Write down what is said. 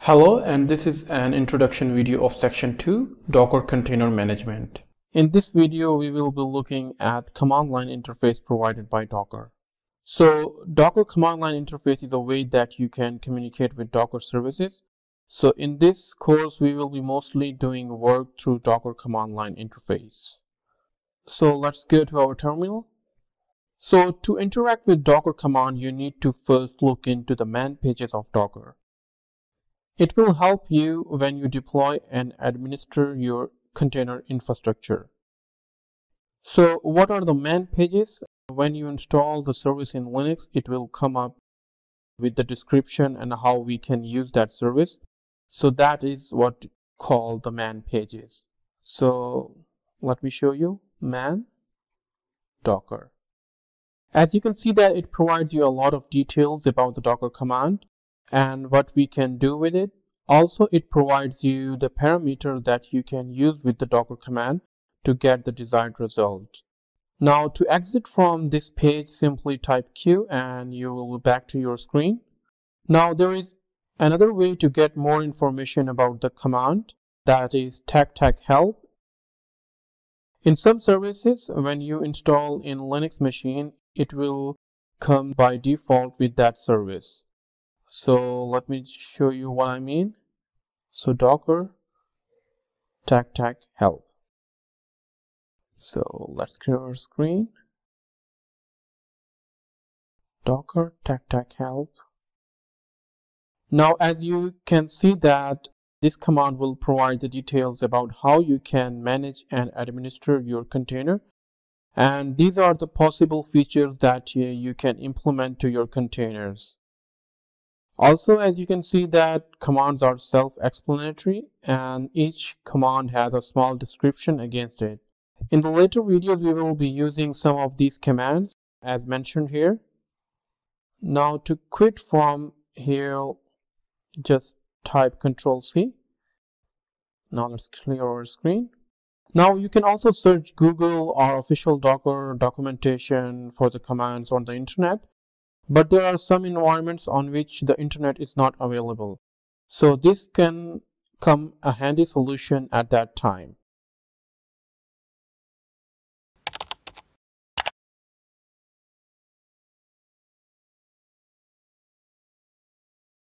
Hello, and this is an introduction video of section 2, Docker Container Management. In this video, we will be looking at command line interface provided by Docker. So Docker command line interface is a way that you can communicate with Docker services. So in this course, we will be mostly doing work through Docker command line interface. So let's go to our terminal. So to interact with Docker command, you need to first look into the man pages of Docker. It will help you when you deploy and administer your container infrastructure. So what are the man pages? When you install the service in Linux, it will come up with the description and how we can use that service. So that is what called the man pages. So let me show you man Docker. As you can see that it provides you a lot of details about the Docker command and what we can do with it. Also, it provides you the parameter that you can use with the Docker command to get the desired result. Now, to exit from this page, simply type Q and you will be back to your screen. Now, there is another way to get more information about the command, that is help. In some services, when you install in Linux machine, it will come by default with that service. So let me show you what I mean. So Docker help. So let's clear our screen. Docker help. Now, as you can see that this command will provide the details about how you can manage and administer your container. And these are the possible features that you can implement to your containers. Also, as you can see that commands are self-explanatory and each command has a small description against it. In the later videos, we will be using some of these commands as mentioned here. Now to quit from here, just type Ctrl+C. Now let's clear our screen. Now you can also search Google or official Docker documentation for the commands on the internet. But there are some environments on which the internet is not available. So this can come a handy solution at that time.